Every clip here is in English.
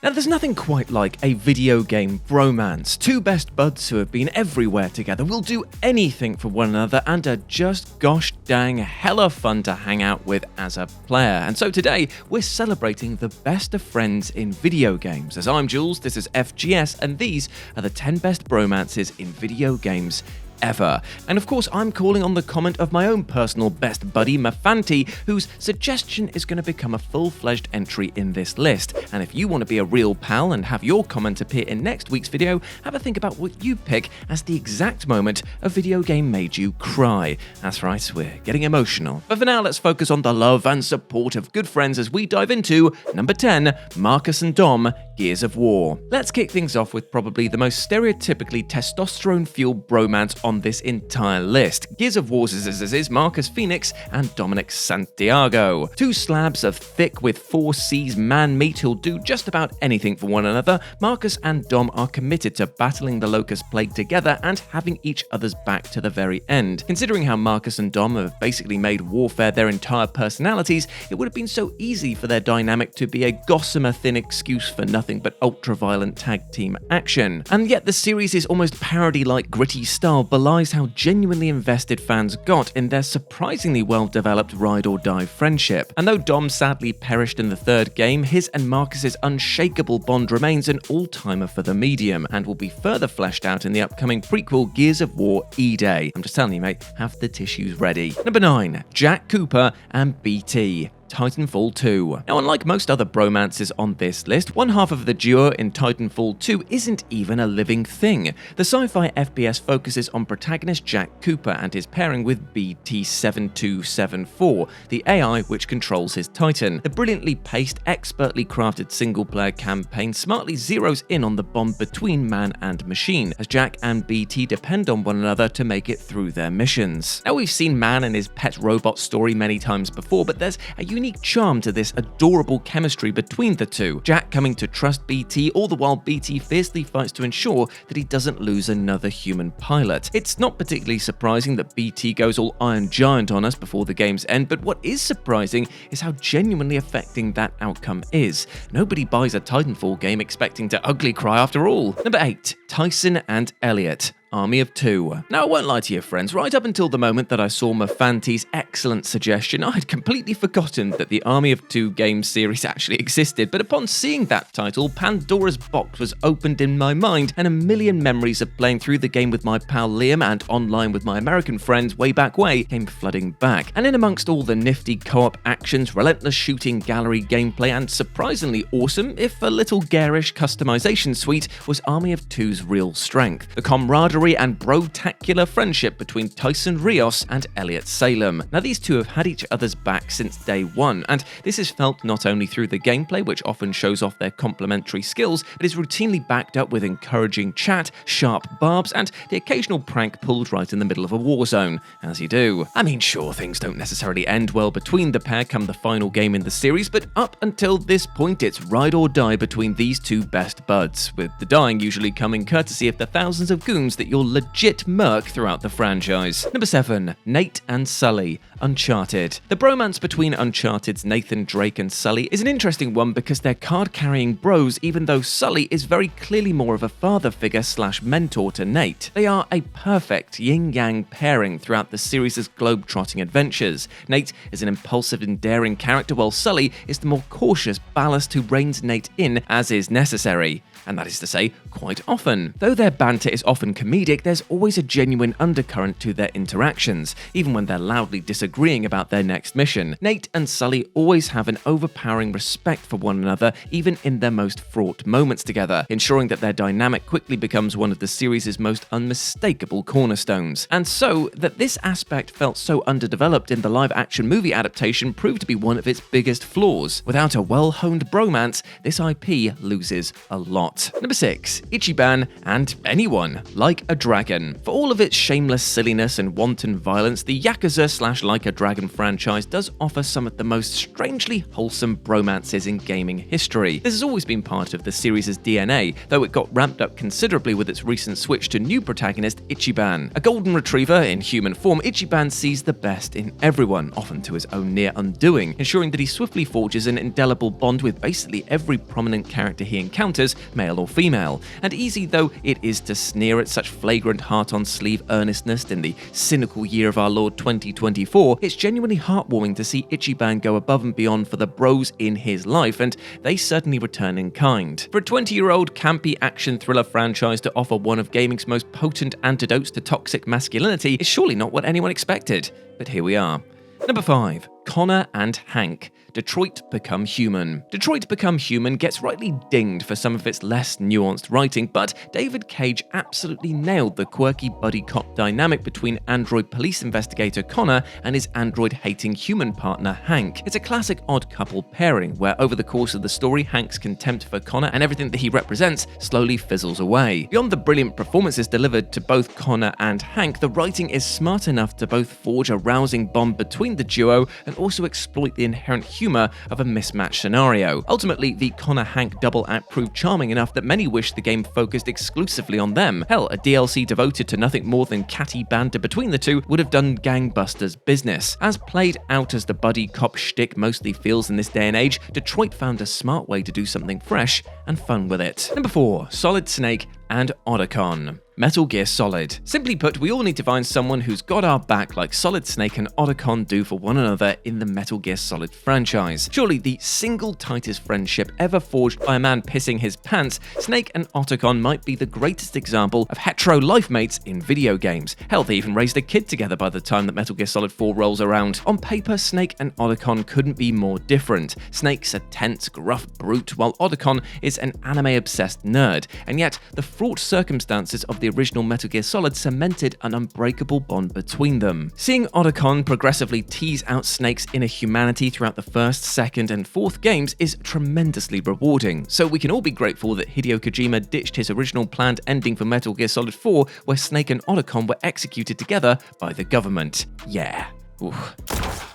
Now, there's nothing quite like a video game bromance. Two best buds who have been everywhere together, will do anything for one another, and are just gosh dang hella fun to hang out with as a player. And so today, we're celebrating the best of friends in video games. As I'm Jules, this is FGS, and these are the 10 best bromances in video games ever. And of course, I'm calling on the comment of my own personal best buddy, Mafanti, whose suggestion is going to become a full-fledged entry in this list. And if you want to be a real pal and have your comment appear in next week's video, have a think about what you pick as the exact moment a video game made you cry. That's right, we're getting emotional. But for now, let's focus on the love and support of good friends as we dive into number 10, Marcus and Dom, Gears of War. Let's kick things off with probably the most stereotypically testosterone-fueled bromance on this entire list. Gears of War's is Marcus Phoenix and Dominic Santiago. Two slabs of thick with 4 C's man meat who'll do just about anything for one another, Marcus and Dom are committed to battling the Locust Plague together and having each other's back to the very end. Considering how Marcus and Dom have basically made warfare their entire personalities, it would have been so easy for their dynamic to be a gossamer thin excuse for nothing but ultra-violent tag team action. And yet the series is almost parody-like gritty style belies how genuinely invested fans got in their surprisingly well-developed ride-or-die friendship. And though Dom sadly perished in the third game, his and Marcus's unshakable bond remains an all-timer for the medium, and will be further fleshed out in the upcoming prequel Gears of War E-Day. I'm just telling you, mate, have the tissues ready. Number 9, Jack Cooper and BT. Titanfall 2. Now, unlike most other bromances on this list, one half of the duo in Titanfall 2 isn't even a living thing. The sci-fi FPS focuses on protagonist Jack Cooper and his pairing with BT-7274, the AI which controls his Titan. The brilliantly paced, expertly crafted single-player campaign smartly zeroes in on the bond between man and machine, as Jack and BT depend on one another to make it through their missions. Now, we've seen man and his pet robot story many times before, but there's a unique charm to this adorable chemistry between the two, Jack coming to trust BT all the while BT fiercely fights to ensure that he doesn't lose another human pilot. It's not particularly surprising that BT goes all Iron Giant on us before the game's end, but what is surprising is how genuinely affecting that outcome is. Nobody buys a Titanfall game expecting to ugly cry after all. Number 8, Tyson and Elliot. Army of Two. Now, I won't lie to you, friends, right up until the moment that I saw Mafanti's excellent suggestion, I had completely forgotten that the Army of Two game series actually existed, but upon seeing that title, Pandora's box was opened in my mind, and a million memories of playing through the game with my pal Liam and online with my American friends way back came flooding back. And in amongst all the nifty co-op actions, relentless shooting gallery gameplay, and surprisingly awesome, if a little garish customization suite, was Army of Two's real strength. The camaraderie and bro-tacular friendship between Tyson Rios and Elliot Salem. Now, these two have had each other's back since day one, and this is felt not only through the gameplay, which often shows off their complementary skills, but is routinely backed up with encouraging chat, sharp barbs, and the occasional prank pulled right in the middle of a war zone, as you do. I mean, sure, things don't necessarily end well between the pair come the final game in the series, but up until this point, it's ride or die between these two best buds, with the dying usually coming courtesy of the thousands of goons that you'll legit murk throughout the franchise. Number 7, Nate and Sully, Uncharted. The bromance between Uncharted's Nathan Drake and Sully is an interesting one because they're card-carrying bros, even though Sully is very clearly more of a father figure / mentor to Nate. They are a perfect yin-yang pairing throughout the series' globe-trotting adventures. Nate is an impulsive and daring character, while Sully is the more cautious ballast who reins Nate in as is necessary. And that is to say, quite often. Though their banter is often comedic, there's always a genuine undercurrent to their interactions, even when they're loudly disagreeing about their next mission. Nate and Sully always have an overpowering respect for one another, even in their most fraught moments together, ensuring that their dynamic quickly becomes one of the series' most unmistakable cornerstones. And so, that this aspect felt so underdeveloped in the live-action movie adaptation proved to be one of its biggest flaws. Without a well-honed bromance, this IP loses a lot. Number 6, Ichiban and anyone, like a Dragon. For all of its shameless silliness and wanton violence, the Yakuza/Like a Dragon franchise does offer some of the most strangely wholesome bromances in gaming history. This has always been part of the series' DNA, though it got ramped up considerably with its recent switch to new protagonist Ichiban. A golden retriever in human form, Ichiban sees the best in everyone, often to his own near undoing, ensuring that he swiftly forges an indelible bond with basically every prominent character he encounters, male or female. And easy though it is to sneer at such flagrant heart-on-sleeve earnestness in the cynical year of our Lord 2024, it's genuinely heartwarming to see Ichiban go above and beyond for the bros in his life, and they certainly return in kind. For a 20-year-old campy action thriller franchise to offer one of gaming's most potent antidotes to toxic masculinity is surely not what anyone expected, but here we are. Number 5. Connor and Hank. Detroit Become Human. Detroit Become Human gets rightly dinged for some of its less nuanced writing, but David Cage absolutely nailed the quirky buddy cop dynamic between android police investigator Connor and his android-hating human partner Hank. It's a classic odd couple pairing, where over the course of the story, Hank's contempt for Connor and everything that he represents slowly fizzles away. Beyond the brilliant performances delivered to both Connor and Hank, the writing is smart enough to both forge a rousing bond between the duo and also exploit the inherent humor of a mismatched scenario. Ultimately, the Connor-Hank double act proved charming enough that many wish the game focused exclusively on them. Hell, a DLC devoted to nothing more than catty banter between the two would have done gangbusters business. As played out as the buddy cop shtick mostly feels in this day and age, Detroit found a smart way to do something fresh and fun with it. Number 4. Solid Snake and Otacon. Metal Gear Solid. Simply put, we all need to find someone who's got our back like Solid Snake and Otacon do for one another in the Metal Gear Solid franchise. Surely the single tightest friendship ever forged by a man pissing his pants, Snake and Otacon might be the greatest example of hetero life mates in video games. Hell, they even raised a kid together by the time that Metal Gear Solid 4 rolls around. On paper, Snake and Otacon couldn't be more different. Snake's a tense, gruff brute, while Otacon is an anime-obsessed nerd, and yet the fraught circumstances of the original Metal Gear Solid cemented an unbreakable bond between them. Seeing Otacon progressively tease out Snake's inner humanity throughout the first, second, and fourth games is tremendously rewarding, so we can all be grateful that Hideo Kojima ditched his original planned ending for Metal Gear Solid 4, where Snake and Otacon were executed together by the government. Yeah. Oof.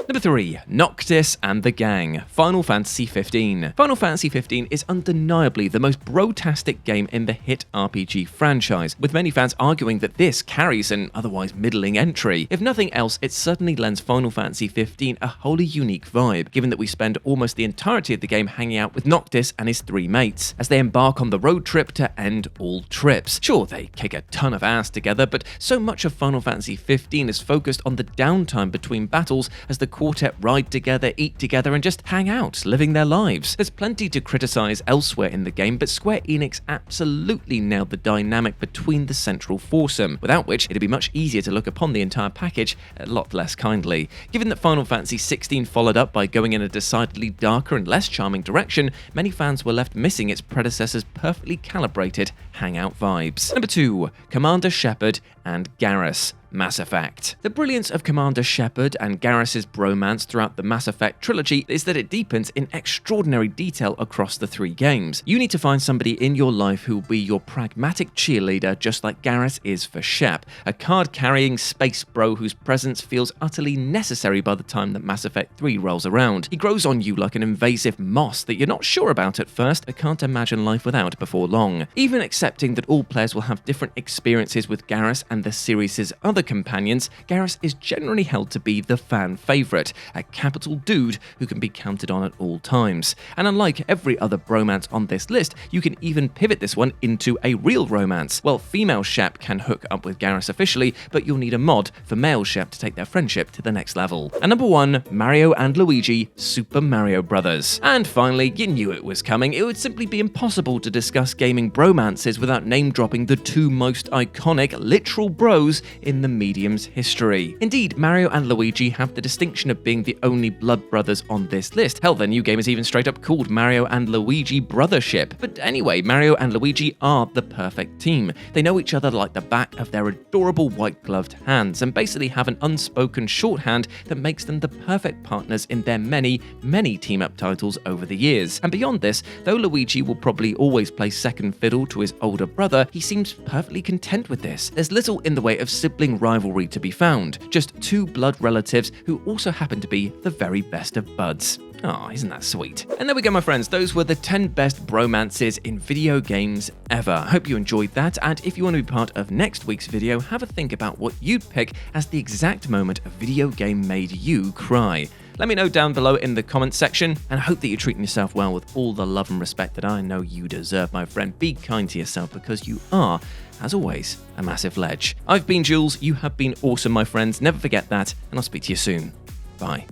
Number 3. Noctis and the Gang. Final Fantasy XV. Final Fantasy XV is undeniably the most brotastic game in the hit RPG franchise, with many fans arguing that this carries an otherwise middling entry. If nothing else, it certainly lends Final Fantasy XV a wholly unique vibe, given that we spend almost the entirety of the game hanging out with Noctis and his 3 mates, as they embark on the road trip to end all trips. Sure, they kick a ton of ass together, but so much of Final Fantasy XV is focused on the downtime between battles as the quartet ride together, eat together, and just hang out, living their lives. There's plenty to criticize elsewhere in the game, but Square Enix absolutely nailed the dynamic between the central foursome, without which it'd be much easier to look upon the entire package a lot less kindly. Given that Final Fantasy XVI followed up by going in a decidedly darker and less charming direction, many fans were left missing its predecessor's perfectly calibrated hangout vibes. Number 2. Commander Shepard and Garrus. Mass Effect. The brilliance of Commander Shepard and Garrus's bromance throughout the Mass Effect trilogy is that it deepens in extraordinary detail across the 3 games. You need to find somebody in your life who will be your pragmatic cheerleader, just like Garrus is for Shep, a card-carrying space bro whose presence feels utterly necessary by the time that Mass Effect 3 rolls around. He grows on you like an invasive moss that you're not sure about at first, but can't imagine life without before long. Even accepting that all players will have different experiences with Garrus and the series' other companions, Garrus is generally held to be the fan favourite, a capital dude who can be counted on at all times. And unlike every other bromance on this list, you can even pivot this one into a real romance. Well, female Shep can hook up with Garrus officially, but you'll need a mod for male Shep to take their friendship to the next level. And number 1, Mario and Luigi, Super Mario Bros. And finally, you knew it was coming. It would simply be impossible to discuss gaming bromances without name-dropping the 2 most iconic, literal bros in the medium's history. Indeed, Mario and Luigi have the distinction of being the only blood brothers on this list. Hell, their new game is even straight up called Mario and Luigi Brothership. But anyway, Mario and Luigi are the perfect team. They know each other like the back of their adorable white-gloved hands, and basically have an unspoken shorthand that makes them the perfect partners in their many, many team-up titles over the years. And beyond this, though Luigi will probably always play second fiddle to his older brother, he seems perfectly content with this. There's little in the way of sibling rivalry to be found, just two blood relatives who also happen to be the very best of buds. Oh, isn't that sweet? And there we go, my friends. Those were the 10 best bromances in video games ever. I hope you enjoyed that, and if you want to be part of next week's video, have a think about what you'd pick as the exact moment a video game made you cry. Let me know down below in the comments section, and I hope that you're treating yourself well with all the love and respect that I know you deserve, my friend. Be kind to yourself, because you are, as always, a massive ledge. I've been Jules, you have been awesome, my friends. Never forget that, and I'll speak to you soon. Bye.